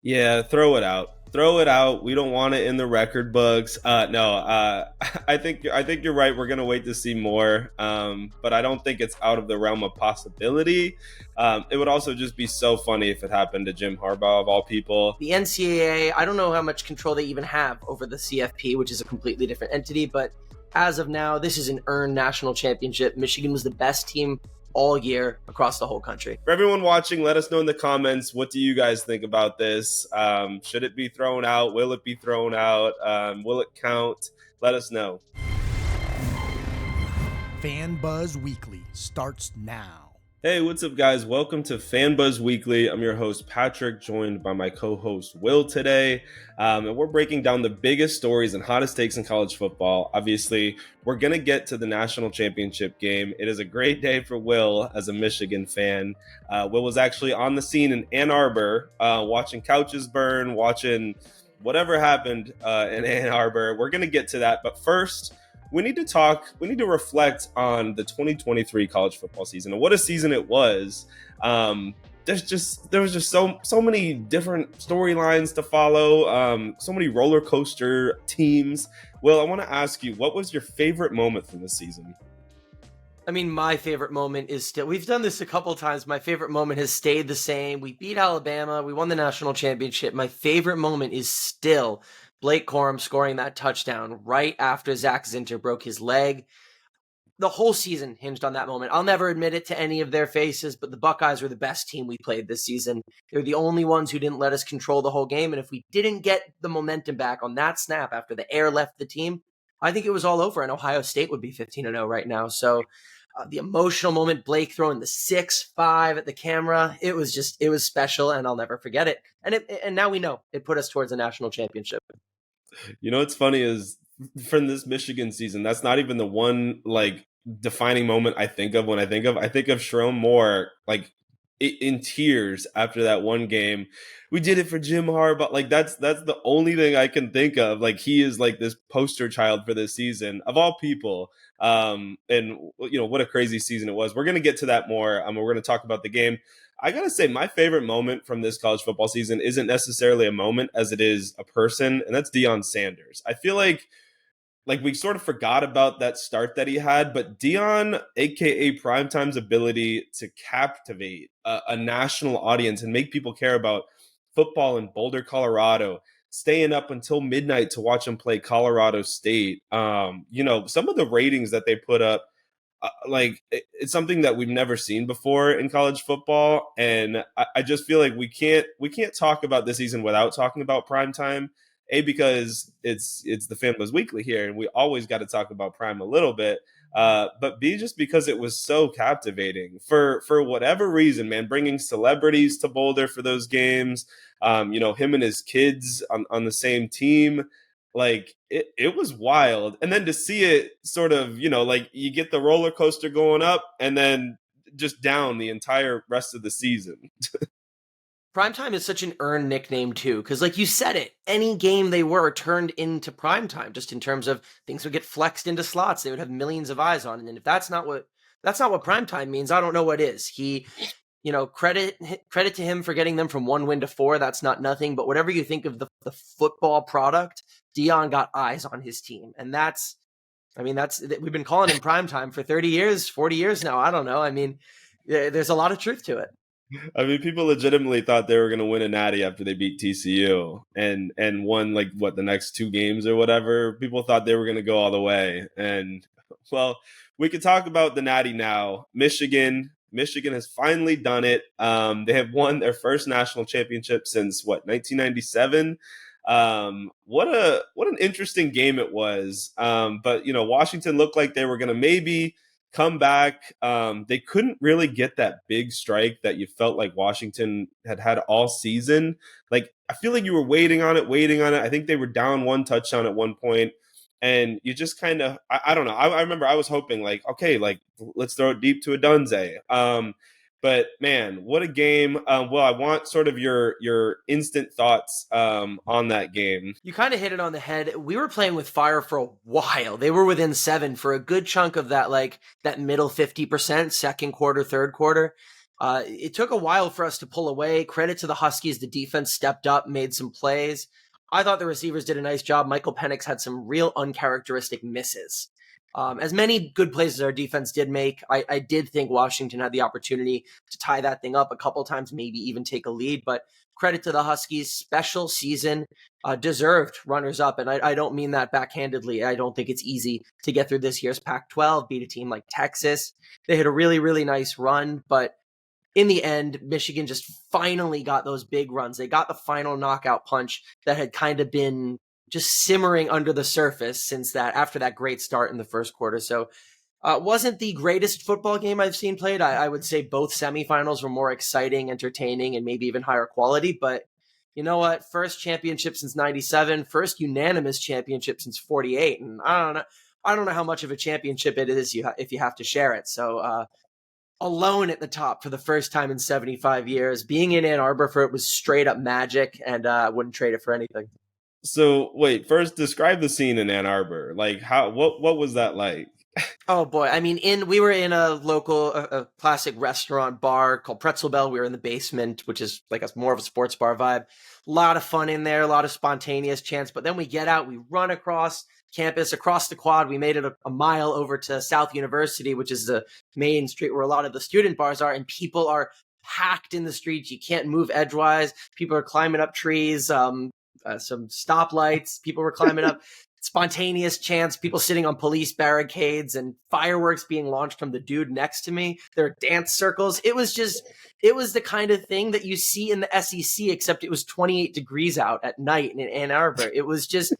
Yeah, throw it out. Throw it out. We don't want it in the record books. No, I think you're right. We're gonna wait to see more, but I don't think it's out of the realm of possibility. It would also just be so funny if it happened to Jim Harbaugh of all people. The NCAA, I don't know how much control they even have over the CFP, which is a completely different entity, but as of now, this is an earned national championship. Michigan was the best team all year across the whole country. For everyone watching, let us know in the comments, what do you guys think about this? Should it be thrown out? Will it be thrown out? Will it count? Let us know. FanBuzz Weekly starts now. Hey, what's up, guys? Welcome to FanBuzz Weekly. I'm your host, Patrick, joined by my co-host, Will, today. And we're breaking down the biggest stories and hottest takes in college football. Obviously, we're going to get to the national championship game. It is a great day for Will as a Michigan fan. Will was actually on the scene in Ann Arbor, watching couches burn, watching whatever happened in Ann Arbor. We're going to get to that. But first, we need to reflect on the 2023 college football season and what a season it was. There was just so many different storylines to follow, so many roller coaster teams. Will, I want to ask you, what was your favorite moment from this season? I mean, my favorite moment is still, we've done this a couple times. My favorite moment has stayed the same. We beat Alabama. We won the national championship. My favorite moment is still Blake Corum scoring that touchdown right after Zach Zinter broke his leg. The whole season hinged on that moment. I'll never admit it to any of their faces, but the Buckeyes were the best team we played this season. They're the only ones who didn't let us control the whole game. And if we didn't get the momentum back on that snap after the air left the team, I think it was all over, and Ohio State would be 15-0 right now. So the emotional moment, Blake throwing the 6-5 at the camera, it was special, and I'll never forget it. And now we know it put us towards a national championship. You know what's funny is, from this Michigan season, that's not even the one like defining moment I think of when I think of Sherrone Moore like in tears after that one game. We did it for Jim Harbaugh. Like that's the only thing I can think of. Like he is like this poster child for this season of all people. And you know what a crazy season it was. We're gonna get to that more. We're gonna talk about the game. I gotta say, my favorite moment from this college football season isn't necessarily a moment as it is a person, and that's Deion Sanders. I feel like we sort of forgot about that start that he had, but Deion, aka Primetime's ability to captivate a national audience and make people care about football in Boulder, Colorado, staying up until midnight to watch him play Colorado State. Some of the ratings that they put up, it's something that we've never seen before in college football, and I just feel like we can't talk about this season without talking about primetime. A, because it's the FanBuzz Weekly here, and we always got to talk about Prime a little bit. But B, just because it was so captivating for whatever reason, man, bringing celebrities to Boulder for those games, him and his kids on the same team, like it was wild. And then to see it sort of, like you get the roller coaster going up and then just down the entire rest of the season. Primetime is such an earned nickname too, because like you said it, any game they were turned into primetime, just in terms of things would get flexed into slots. They would have millions of eyes on it. And if that's not what primetime means, I don't know what is. Credit to him for getting them from 1 win to 4. That's not nothing. But whatever you think of the football product, Deion got eyes on his team. And we've been calling him primetime for 30 years, 40 years now. I don't know. I mean, there's a lot of truth to it. I mean, people legitimately thought they were going to win a natty after they beat TCU and won the next 2 games or whatever. People thought they were going to go all the way. And well, we could talk about the natty now. Michigan has finally done it. They have won their first national championship since 1997. What an interesting game it was. But Washington looked like they were going to maybe come back. They couldn't really get that big strike that you felt like Washington had all season. Like, I feel like you were waiting on it. I think they were down 1 touchdown at one point, and you just kind of, I don't know. I remember I was hoping like, okay, like let's throw it deep to a Dunze. But man, what a game. Well, I want sort of your instant thoughts on that game. You kind of hit it on the head. We were playing with fire for a while. They were within 7 for a good chunk of that, like that middle 50%, second quarter, third quarter. It took a while for us to pull away. Credit to the Huskies. The defense stepped up, made some plays. I thought the receivers did a nice job. Michael Penix had some real uncharacteristic misses. As many good plays as our defense did make, I did think Washington had the opportunity to tie that thing up a couple times, maybe even take a lead. But credit to the Huskies, special season, deserved runners up. And I don't mean that backhandedly. I don't think it's easy to get through this year's Pac-12, beat a team like Texas. They had a really, really nice run, but in the end, Michigan just finally got those big runs. They got the final knockout punch that had kind of been just simmering under the surface since that, after that great start in the first quarter. So wasn't the greatest football game I've seen played. I would say both semifinals were more exciting, entertaining, and maybe even higher quality. But you know what? First championship since 97, first unanimous championship since 48. And I don't know how much of a championship it is if you have to share it. So alone at the top for the first time in 75 years. Being in Ann Arbor for it was straight up magic, and I wouldn't trade it for anything. So wait, first describe the scene in Ann Arbor. Like what was that like? Oh boy. I mean, we were in a local, a classic restaurant bar called Pretzel Bell. We were in the basement, which is like more of a sports bar vibe. A lot of fun in there, a lot of spontaneous chants. But then we get out, we run across campus, across the quad. We made it a mile over to South University, which is the main street where a lot of the student bars are. And people are packed in the streets. You can't move edgewise. People are climbing up trees, some stoplights. People were climbing up. Spontaneous chants, people sitting on police barricades, and fireworks being launched from the dude next to me. There are dance circles. It was the kind of thing that you see in the SEC, except it was 28 degrees out at night in Ann Arbor. It was just,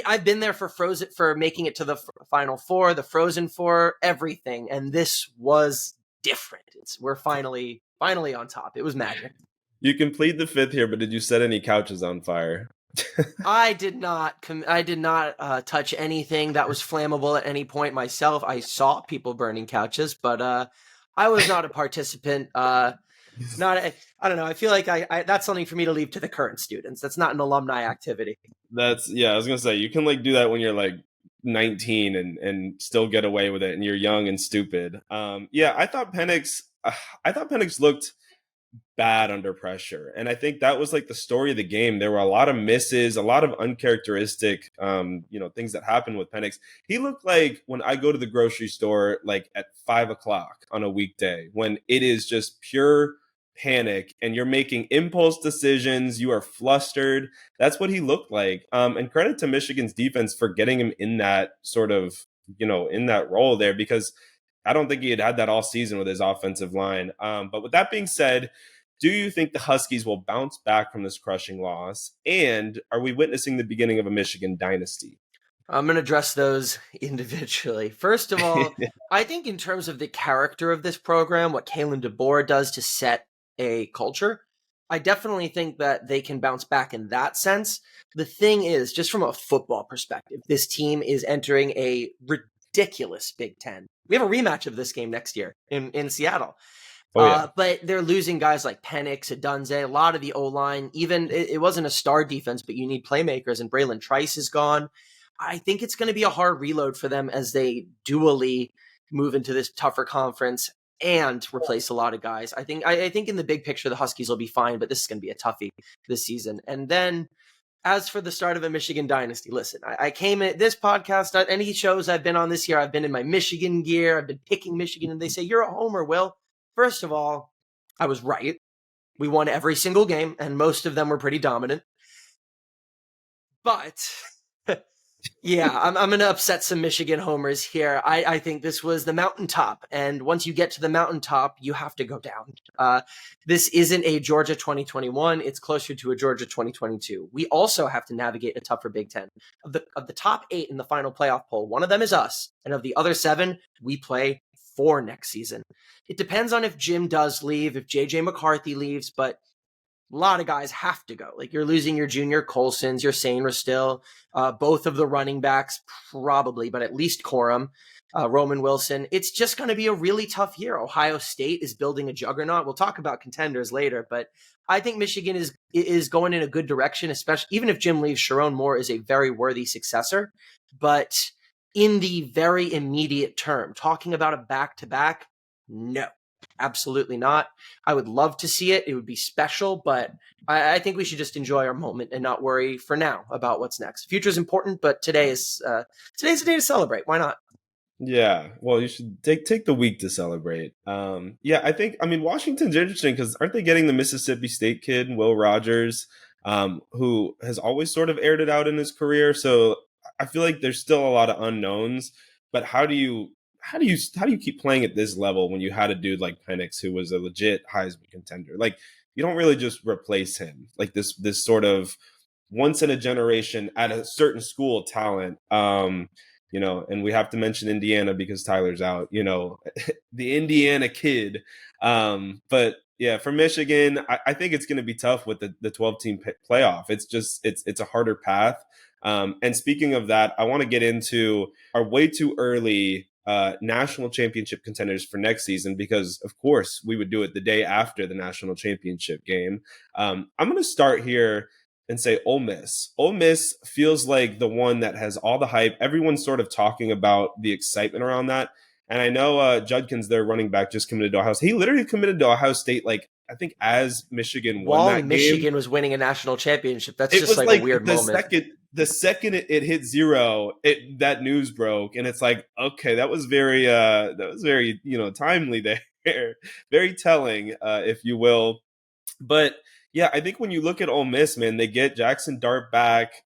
I've been there for making it to the Final Four, the Frozen Four, everything. And this was different. We're finally on top. It was magic. You can plead the fifth here, but did you set any couches on fire? I did not touch anything that was flammable at any point myself. I saw people burning couches, but I was not a participant. I don't know. I feel like that's something for me to leave to the current students. That's not an alumni activity. I was gonna say, you can like do that when you're like 19 and still get away with it, and you're young and stupid. I thought Penix looked bad under pressure, and I think that was like the story of the game. There were a lot of misses, a lot of uncharacteristic things that happened with Penix. He looked like when I go to the grocery store like at 5:00 on a weekday, when it is just pure panic and you're making impulse decisions, you are flustered. That's what he looked like. And credit to Michigan's defense for getting him in that sort of in that role there, because I don't think he had that all season with his offensive line. But with that being said, do you think the Huskies will bounce back from this crushing loss? And are we witnessing the beginning of a Michigan dynasty? I'm going to address those individually. First of all, I think in terms of the character of this program, what Kalen DeBoer does to set a culture, I definitely think that they can bounce back in that sense. The thing is, just from a football perspective, this team is entering a ridiculous Big Ten. We have a rematch of this game next year in Seattle. But they're losing guys like Penix, Adunze, a lot of the O-line. Even it wasn't a star defense, but you need playmakers, and Braylon Trice is gone. I think it's going to be a hard reload for them as they dually move into this tougher conference and replace a lot of guys. I think in the big picture, the Huskies will be fine, but this is going to be a toughie this season. And then as for the start of a Michigan dynasty, listen, I came at this podcast, any shows I've been on this year, I've been in my Michigan gear. I've been picking Michigan, and they say, you're a homer, Will. First of all, I was right. We won every single game, and most of them were pretty dominant. But yeah, I'm going to upset some Michigan homers here. I think this was the mountaintop, and once you get to the mountaintop, you have to go down. This isn't a Georgia 2021. It's closer to a Georgia 2022. We also have to navigate a tougher Big Ten. Of the top 8 in the final playoff poll, one of them is us, and of the other 7, we play 4 next season. It depends on if Jim does leave, if JJ McCarthy leaves, but a lot of guys have to go. Like, you're losing your Junior Colsons, your Sainer still, both of the running backs probably, but at least Corum, Roman Wilson. It's just going to be a really tough year. Ohio State is building a juggernaut. We'll talk about contenders later, but I think Michigan is going in a good direction, especially even if Jim leaves. Sharon Moore is a very worthy successor, but in the very immediate term, talking about a back-to-back, no. Absolutely not. I would love to see it. It would be special, but I think we should just enjoy our moment and not worry for now about what's next. Future is important, but today's a day to celebrate. Why not? Yeah, well, you should take the week to celebrate. Yeah, I mean Washington's interesting because aren't they getting the Mississippi State kid Will Rogers, who has always sort of aired it out in his career. So I feel like there's still a lot of unknowns. But how do you keep playing at this level when you had a dude like Penix who was a legit Heisman contender? Like you don't really just replace him like this sort of once in a generation at a certain school talent. And we have to mention Indiana because Tyler's out, the Indiana kid. But yeah, for Michigan, I think it's going to be tough with the 12 team playoff. It's a harder path. And speaking of that, I want to get into our way too early national championship contenders for next season, because of course we would do it the day after the national championship game. I'm going to start here and say Ole Miss. Ole Miss feels like the one that has all the hype. Everyone's sort of talking about the excitement around that. And I know Judkins, their running back, just committed to Ohio State. He literally committed to Ohio State, like, I think as Michigan won While that Michigan game. was winning a national championship. That's It just was like a weird the moment. second it hit zero, that news broke, and it's like, okay, that was very timely there, very telling, if you will. But yeah, I think when you look at Ole Miss, man, they get Jackson Dart back.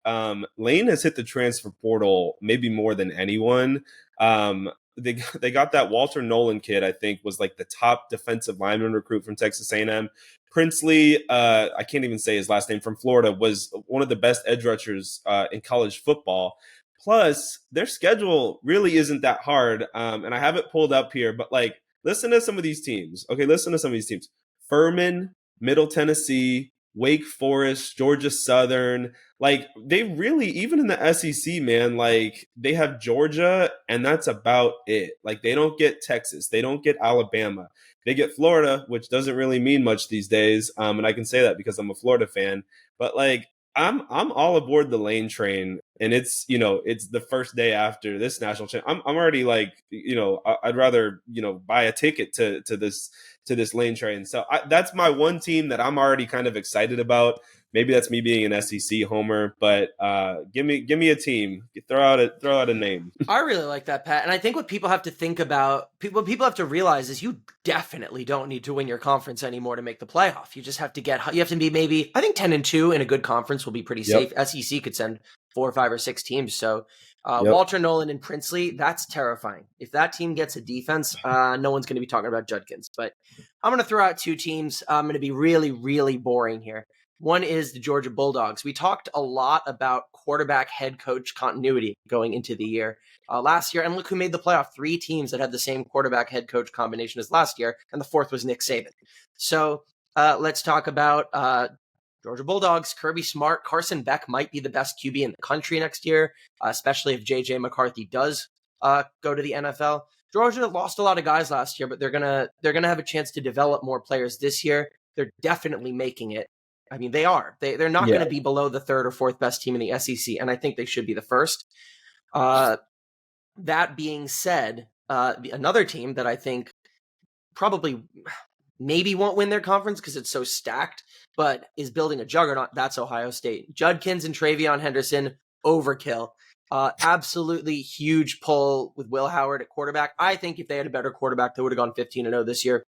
Lane has hit the transfer portal maybe more than anyone. They got that Walter Nolan kid, I think, was like the top defensive lineman recruit from Texas A&M. Princely, I can't even say his last name, from Florida, was one of the best edge rushers in college football. Plus, their schedule really isn't that hard. And I have it pulled up here, but like, listen to some of these teams. Okay, listen to some of these teams. Furman, Middle Tennessee, Wake Forest, Georgia Southern. Like, they really, even in the SEC, man, like, they have Georgia, and that's about it. Like, they don't get Texas. They don't get Alabama. They get Florida, which doesn't really mean much these days. And I can say that because I'm a Florida fan. But, like, I'm all aboard the Lane train, and it's the first day after this national championship. I'm already like, I'd rather buy a ticket to this Lane train. So that's my one team that I'm already kind of excited about. Maybe that's me being an SEC homer, but give me a team. Throw out a name. I really like that, Pat. And I think what people have to think about, what people have to realize is you definitely don't need to win your conference anymore to make the playoff. You just have to you have to be maybe, I think 10-2 in a good conference will be pretty safe. SEC could send 4 or 5 or 6 teams. So Walter Nolan and Princely, that's terrifying. If that team gets a defense, no one's going to be talking about Judkins. But I'm going to throw out 2 teams. I'm going to be really, really boring here. One is the Georgia Bulldogs. We talked a lot about quarterback head coach continuity going into the year last year. And look who made the playoff. 3 teams that had the same quarterback head coach combination as last year. And the 4th was Nick Saban. So let's talk about Georgia Bulldogs. Kirby Smart. Carson Beck might be the best QB in the country next year, especially if J.J. McCarthy does go to the NFL. Georgia lost a lot of guys last year, but they're gonna have a chance to develop more players this year. They're definitely making it. I mean, they are. They're not going to be below the 3rd or 4th best team in the SEC, and I think they should be the first. That being said, another team that I think probably maybe won't win their conference because it's so stacked, but is building a juggernaut, that's Ohio State. Judkins and Travion Henderson, overkill. Absolutely huge pull with Will Howard at quarterback. I think if they had a better quarterback, they would have gone 15-0 this year.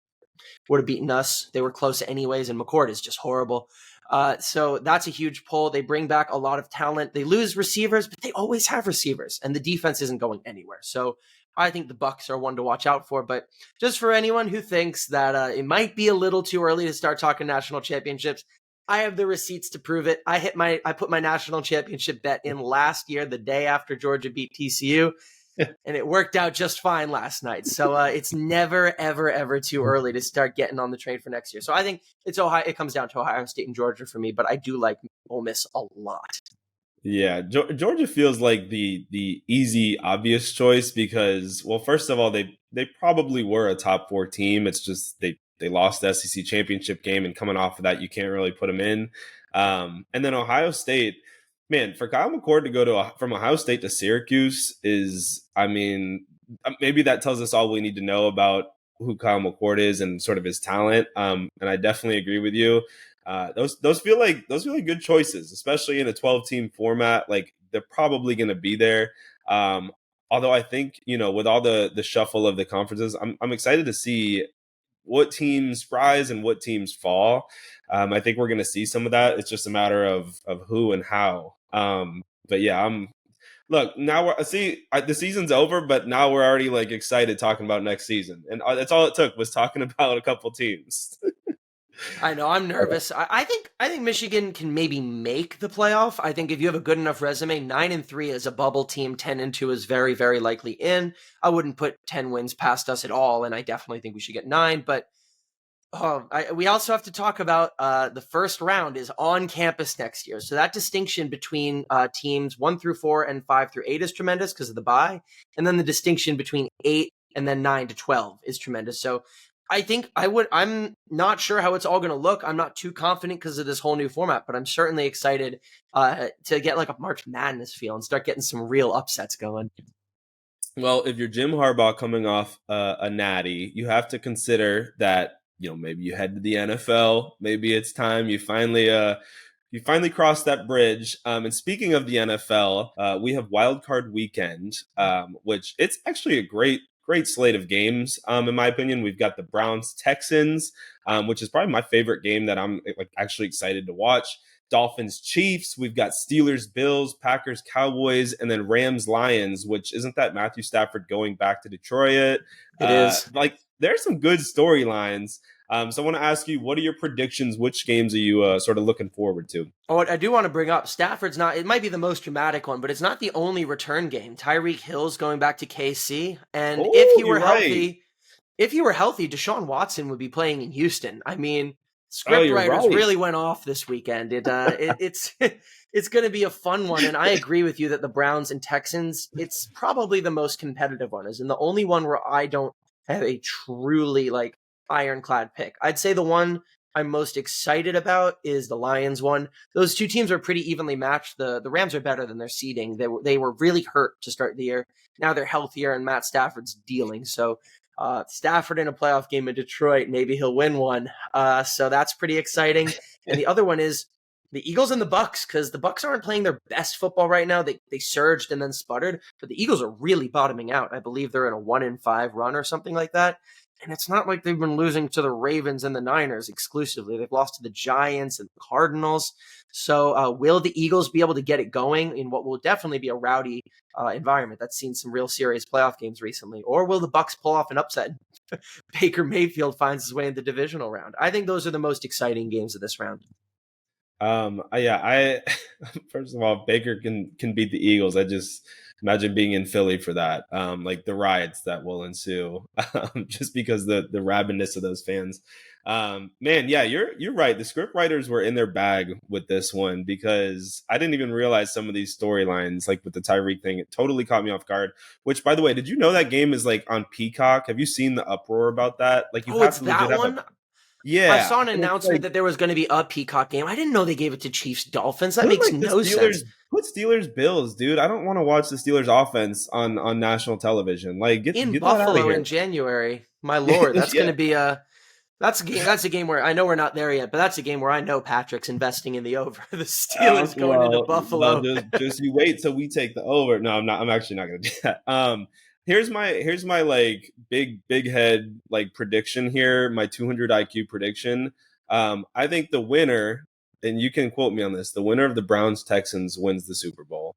Would have beaten us. They were close anyways, and McCord is just horrible. So that's a huge pull. They bring back a lot of talent. They lose receivers, but they always have receivers, and the defense isn't going anywhere. So I think the Bucs are one to watch out for. But just for anyone who thinks that it might be a little too early to start talking national championships, I have the receipts to prove it. I put my national championship bet in last year, the day after Georgia beat TCU. And it worked out just fine last night. So it's never, ever, ever too early to start getting on the train for next year. So I think it's Ohio. It comes down to Ohio State and Georgia for me, but I do like Ole Miss a lot. Yeah, Georgia feels like the easy, obvious choice because, well, first of all, they probably were a top 4 team. It's just they lost the SEC championship game, and coming off of that, you can't really put them in. And then Ohio State. Man, for Kyle McCord to go from Ohio State to Syracuse is, I mean, maybe that tells us all we need to know about who Kyle McCord is and sort of his talent. And I definitely agree with you. Those feel like good choices, especially in a 12-team format. Like they're probably going to be there. Although I think, with all the shuffle of the conferences, I'm excited to see what teams rise and what teams fall. I think we're going to see some of that. It's just a matter of who and how. But yeah, look, now the season's over, but now we're already like excited talking about next season. And that's all it took was talking about a couple teams. I know, I'm nervous. I think Michigan can maybe make the playoff. I think if you have a good enough resume, 9-3 as a bubble team, 10-2 is very, very likely in. I wouldn't put 10 wins past us at all, and I definitely think we should get 9. But we also have to talk about the first round is on campus next year. So that distinction between teams 1 through 4 and 5 through 8 is tremendous because of the bye. And then the distinction between 8 and then 9 to 12 is tremendous. So I think I'm not sure how it's all going to look. I'm not too confident because of this whole new format, but I'm certainly excited to get like a March Madness feel and start getting some real upsets going. Well, if you're Jim Harbaugh coming off a natty, you have to consider that, maybe you head to the NFL. Maybe it's time you finally crossed that bridge. And speaking of the NFL, we have Wild Card Weekend, which it's actually a great slate of games. In my opinion, we've got the Browns Texans, which is probably my favorite game that I'm actually excited to watch. Dolphins Chiefs. We've got Steelers Bills, Packers Cowboys, and then Rams Lions. Which isn't that Matthew Stafford going back to Detroit? It is. There's some good storylines. So I want to ask you, what are your predictions? Which games are you sort of looking forward to? Oh, I do want to bring up Stafford's not, it might be the most dramatic one, but it's not the only return game. Tyreek Hill's going back to KC. And if he were healthy, Deshaun Watson would be playing in Houston. I mean, scriptwriters really went off this weekend. It's going to be a fun one. And I agree with you that the Browns and Texans, it's probably the most competitive one. And the only one where I don't have a truly ironclad pick. I'd say the one I'm most excited about is the Lions one. Those two teams are pretty evenly matched. The Rams are better than their seeding. They were really hurt to start the year. Now they're healthier and Matt Stafford's dealing. So Stafford in a playoff game in Detroit, maybe he'll win one. So that's pretty exciting. And the other one is the Eagles and the Bucks, because the Bucks aren't playing their best football right now. They surged and then sputtered, but the Eagles are really bottoming out. I believe they're in a 1-5 run or something like that. And it's not like they've been losing to the Ravens and the Niners exclusively. They've lost to the Giants and the Cardinals. So will the Eagles be able to get it going in what will definitely be a rowdy environment that's seen some real serious playoff games recently? Or will the Bucks pull off an upset? Baker Mayfield finds his way in the divisional round. I think those are the most exciting games of this round. I first of all, Baker can beat the Eagles. I just imagine being in Philly for that, the riots that will ensue, just because the rabidness of those fans. You're right. The script writers were in their bag with this one because I didn't even realize some of these storylines, like with the Tyreek thing. It totally caught me off guard. Which, by the way, did you know that game is on Peacock? Have you seen the uproar about that? It's that one. Yeah, I saw an announcement that there was going to be a Peacock game. I didn't know they gave it to Chiefs Dolphins. That makes no sense. Put Steelers Bills, dude. I don't want to watch the Steelers offense on national television. Get Buffalo that out of here. In January. My lord, that's going to be that's a game where I know we're not there yet, but that's a game where I know Patrick's investing in the over. The Steelers going into Buffalo. Just you wait till we take the over. No, I'm not. I'm actually not going to do that. Here's my big head prediction here, my 200 IQ prediction. I think the winner, and you can quote me on this, the winner of the Browns Texans wins the Super Bowl.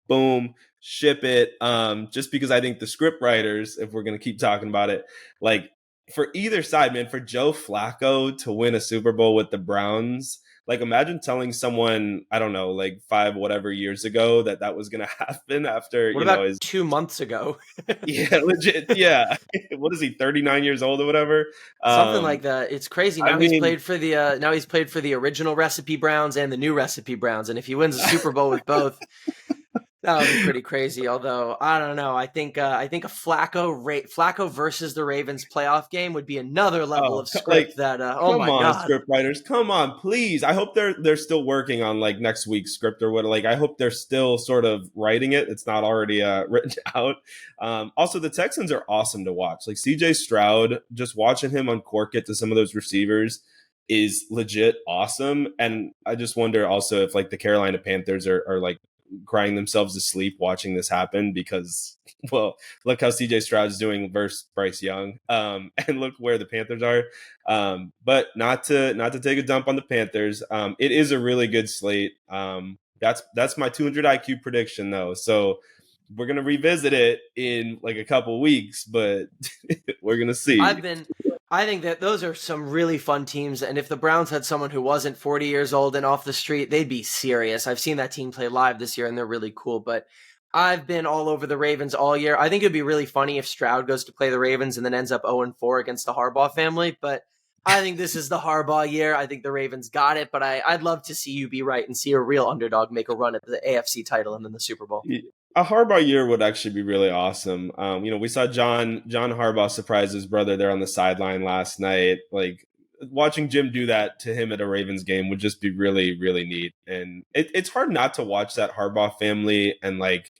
Boom, ship it. Just because I think the script writers, if we're gonna keep talking about it, for either side, man, for Joe Flacco to win a Super Bowl with the Browns. Imagine telling someone, I don't know, 5 whatever years ago that was going to happen after, what about 2 months ago? Yeah, legit. Yeah. What is he, 39 years old or whatever? Something like that. It's crazy. Now he's played for the original Recipe Browns and the new Recipe Browns. And if he wins a Super Bowl with both, That would be pretty crazy. Although I don't know, I think a Flacco versus the Ravens playoff game would be another level Oh, of like, script that. Oh come my on, god. script writers, come on, please. I hope they're still working on like next week's script or what. Like, I hope they're still sort of writing it. It's not already written out. Also, the Texans are awesome to watch. Like CJ Stroud, just watching him uncork it to some of those receivers is legit awesome. And I just wonder also if like the Carolina Panthers are like crying themselves to sleep watching this happen because, well, look how CJ Stroud's doing versus Bryce Young, and look where the Panthers are. But not to take a dump on the Panthers. It is a really good slate. That's my 200 IQ prediction though. So we're gonna revisit it in like a couple weeks, but we're gonna see. I think that those are some really fun teams. And if the Browns had someone who wasn't 40 years old and off the street, they'd be serious. I've seen that team play live this year and they're really cool. But I've been all over the Ravens all year. I think it'd be really funny if Stroud goes to play the Ravens and then ends up 0-4 against the Harbaugh family. But I think this is the Harbaugh year. I think the Ravens got it. But I'd love to see you be right and see a real underdog make a run at the AFC title and then the Super Bowl. A Harbaugh year would actually be really awesome. We saw John Harbaugh surprise his brother there on the sideline last night. Like watching Jim do that to him at a Ravens game would just be really, really neat. And it's hard not to watch that Harbaugh family and like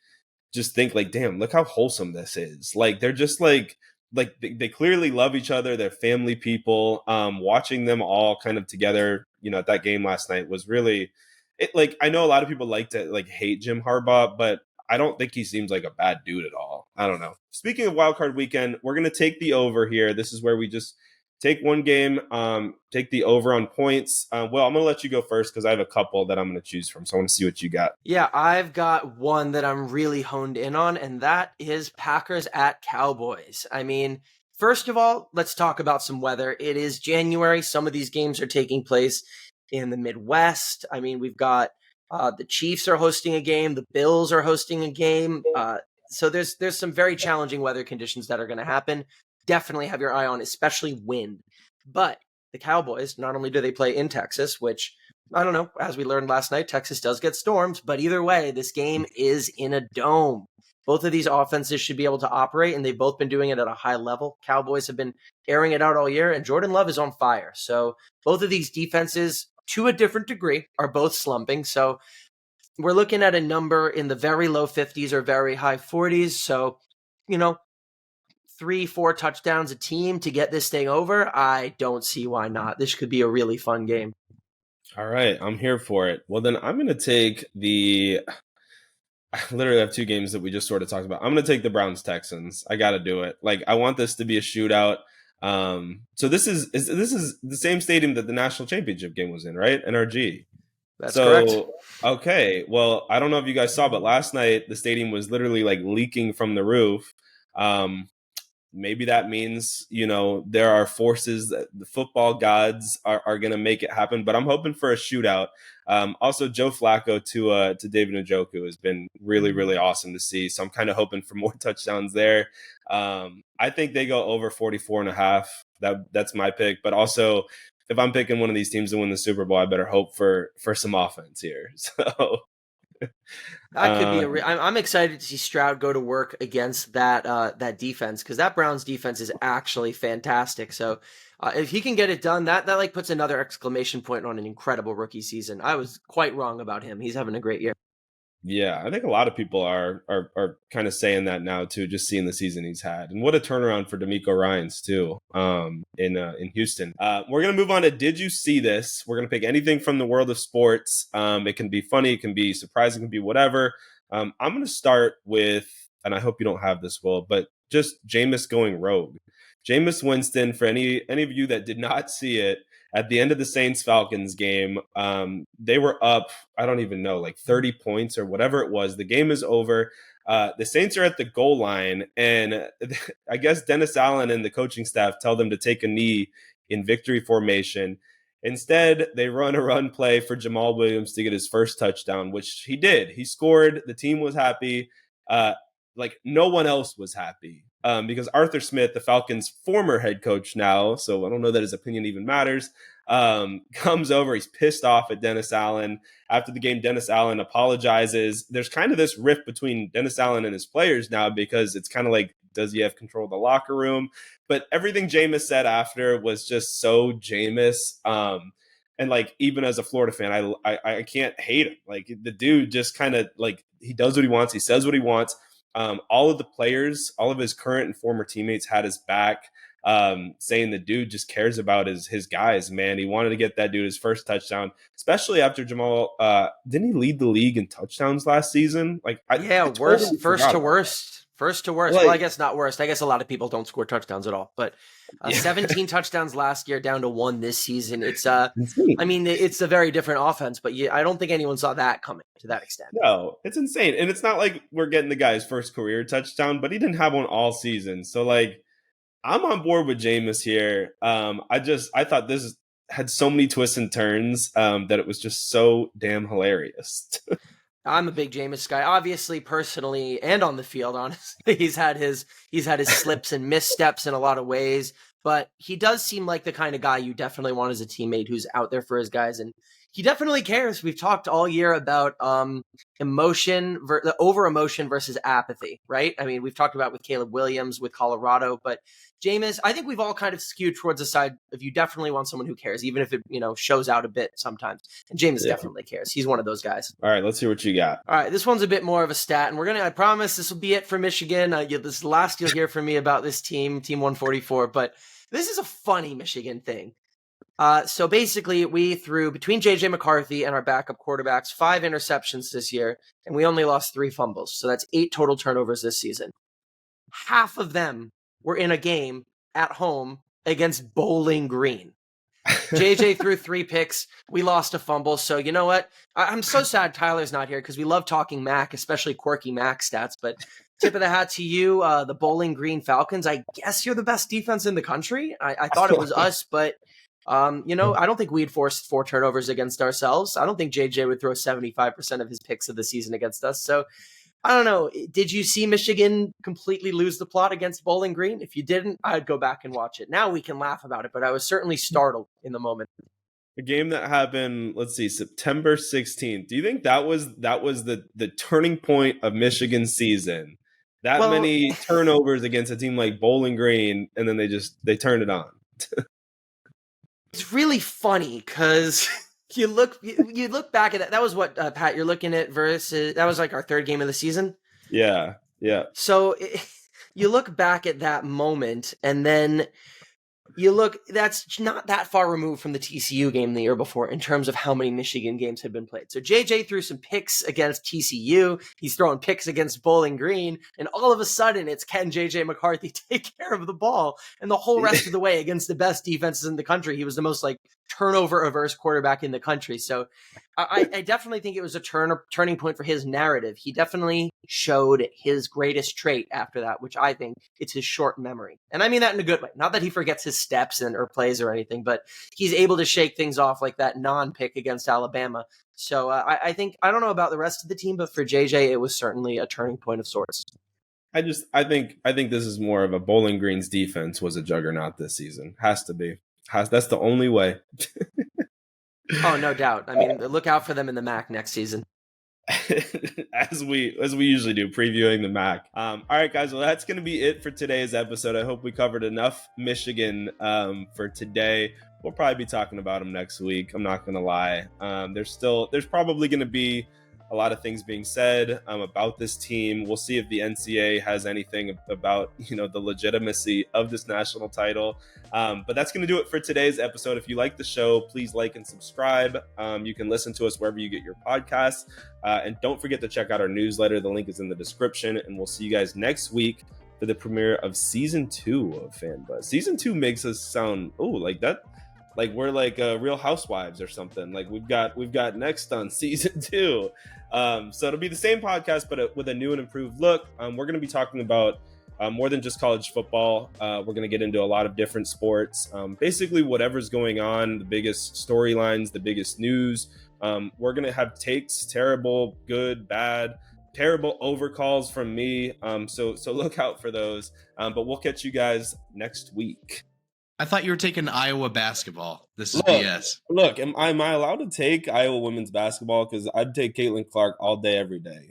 just think like, damn, look how wholesome this is. Like they're just like they clearly love each other. They're family people. Watching them all kind of together, at that game last night was really it. Like I know a lot of people like to like hate Jim Harbaugh, but I don't think he seems like a bad dude at all. I don't know. Speaking of Wild Card Weekend, we're gonna take the over here. This is where we just take one game, take the over on points. Well, I'm gonna let you go first because I have a couple that I'm gonna choose from. So I want to see what you got. Yeah, I've got one that I'm really honed in on, and that is Packers at Cowboys. I mean, first of all, let's talk about some weather. It is January. Some of these games are taking place in the Midwest. I mean, we've got the Chiefs are hosting a game, the Bills are hosting a game. So there's some very challenging weather conditions that are going to happen. Definitely have your eye on, especially wind. But the Cowboys, not only do they play in Texas, which I don't know, as we learned last night, Texas does get storms, but either way, this game is in a dome. Both of these offenses should be able to operate, and they've both been doing it at a high level. Cowboys have been airing it out all year, and Jordan Love is on fire. So both of these defenses, to a different degree, are both slumping. So we're looking at a number in the very low 50s or very high 40s. So, 3-4 touchdowns a team to get this thing over. I don't see why not. This could be a really fun game. All right, I'm here for it. Well, then I'm going to take I literally have two games that we just sort of talked about. I'm going to take the Browns Texans. I got to do it. Like I want this to be a shootout. So this is the same stadium that the national championship game was in, right? NRG. That's correct. Okay. Well, I don't know if you guys saw, but last night the stadium was literally like leaking from the roof. Maybe that means, there are forces that the football gods are going to make it happen, but I'm hoping for a shootout. Also, Joe Flacco to David Njoku has been really, really awesome to see. So I'm kind of hoping for more touchdowns there. I think they go over 44.5. That's my pick. But also, if I'm picking one of these teams to win the Super Bowl, I better hope for some offense here. So that could be I'm excited to see Stroud go to work against that defense, because that Browns defense is actually fantastic. So if he can get it done, that like puts another exclamation point on an incredible rookie season. I was quite wrong about him. He's having a great year. Yeah, I think a lot of people are kind of saying that now too, just seeing the season he's had, and what a turnaround for D'Amico Ryans too. In Houston, we're gonna move on to Did You See This? We're gonna pick anything from the world of sports. It can be funny, it can be surprising, it can be whatever. I'm gonna start with, and I hope you don't have this, Will, but just Jameis going rogue. Jameis Winston, for any of you that did not see it, at the end of the Saints-Falcons game, they were up, I don't even know, like 30 points or whatever it was. The game is over. The Saints are at the goal line, and I guess Dennis Allen and the coaching staff tell them to take a knee in victory formation. Instead, they run a run play for Jamal Williams to get his first touchdown, which he did. He scored. The team was happy. Like no one else was happy. Because Arthur Smith, the Falcons' former head coach now, so I don't know that his opinion even matters, comes over. He's pissed off at Dennis Allen. After the game, Dennis Allen apologizes. There's kind of this rift between Dennis Allen and his players now because it's kind of like, does he have control of the locker room? But everything Jameis said after was just so Jameis. And like, even as a Florida fan, I can't hate him. Like, the dude just kind of like, he does what he wants. He says what he wants. All of the players, all of his current and former teammates had his back, saying the dude just cares about his guys, man. He wanted to get that dude his first touchdown, especially after Jamal. Didn't he lead the league in touchdowns last season? Like, first to worst. First to worst. Like, well, I guess not worst. I guess a lot of people don't score touchdowns at all. But 17 touchdowns last year, down to 1 this season. It's insane. I mean, it's a very different offense, but I don't think anyone saw that coming to that extent. No, it's insane. And it's not like we're getting the guy's first career touchdown, but he didn't have one all season. So, like, I'm on board with Jameis here. I thought this had so many twists and turns that it was just so damn hilarious. I'm a big Jameis guy, obviously, personally and on the field. Honestly, he's had his slips and missteps in a lot of ways, but he does seem like the kind of guy you definitely want as a teammate who's out there for his guys, and he definitely cares. We've talked all year about emotion, the over emotion versus apathy, right? I mean, we've talked about with Caleb Williams with Colorado, but Jameis, I think we've all kind of skewed towards the side of you definitely want someone who cares, even if it shows out a bit sometimes. And Jameis definitely cares. He's one of those guys. All right, let's hear what you got. All right, this one's a bit more of a stat, and I promise this will be it for Michigan. This last you'll hear from me about this team 144, but this is a funny Michigan thing. So basically, we threw between J.J. McCarthy and our backup quarterbacks 5 interceptions this year, and we only lost 3 fumbles. So that's 8 total turnovers this season. Half of them were in a game at home against Bowling Green. JJ threw 3 picks. We lost a fumble. So you know what? I'm so sad Tyler's not here because we love talking Mac, especially quirky Mac stats. But tip of the hat to you, the Bowling Green Falcons. I guess you're the best defense in the country. I thought it was us, but I don't think we'd forced 4 turnovers against ourselves. I don't think JJ would throw 75% of his picks of the season against us. So I don't know. Did you see Michigan completely lose the plot against Bowling Green? If you didn't, I'd go back and watch it. Now we can laugh about it, but I was certainly startled in the moment. A game that happened, let's see, September 16th. Do you think that was the turning point of Michigan's season? Many turnovers against a team like Bowling Green, and then they turned it on. It's really funny because you look back at that. That was what, Pat, you're looking at versus, that was like our 3rd game of the season. Yeah. So you look back at that moment, and then that's not that far removed from the TCU game the year before in terms of how many Michigan games had been played. So JJ threw some picks against TCU. He's throwing picks against Bowling Green. And all of a sudden, it's can JJ McCarthy take care of the ball? And the whole rest of the way against the best defenses in the country, he was the most turnover averse quarterback in the country. So I definitely think it was a turning point for his narrative. He definitely showed his greatest trait after that, which I think it's his short memory. And I mean that in a good way. Not that he forgets his steps or plays or anything, but he's able to shake things off like that non-pick against Alabama. So I think, I don't know about the rest of the team, but for JJ, it was certainly a turning point of sorts. I think this is more of a Bowling Green's defense was a juggernaut this season. Has to be. That's the only way. Oh, no doubt. I mean, look out for them in the MAC next season. as we usually do, previewing the MAC. All right, guys. Well, that's going to be it for today's episode. I hope we covered enough Michigan for today. We'll probably be talking about them next week. I'm not going to lie. There's probably going to be a lot of things being said about this team. We'll see if the NCAA has anything about the legitimacy of this national title. But that's going to do it for today's episode. If you like the show, please like and subscribe. You can listen to us wherever you get your podcasts. And don't forget to check out our newsletter. The link is in the description. And we'll see you guys next week for the premiere of Season 2 of FanBuzz. Season 2 makes us sound, like that. Like we're like Real Housewives or something. Like we've got next on Season 2. So it'll be the same podcast, but with a new and improved look. We're going to be talking about more than just college football. We're going to get into a lot of different sports. Basically, whatever's going on, the biggest storylines, the biggest news. We're going to have takes, terrible, good, bad, terrible overcalls from me. So look out for those. But we'll catch you guys next week. I thought you were taking Iowa basketball. This is Look, BS. Look, am I allowed to take Iowa women's basketball? Because I'd take Caitlin Clark all day, every day.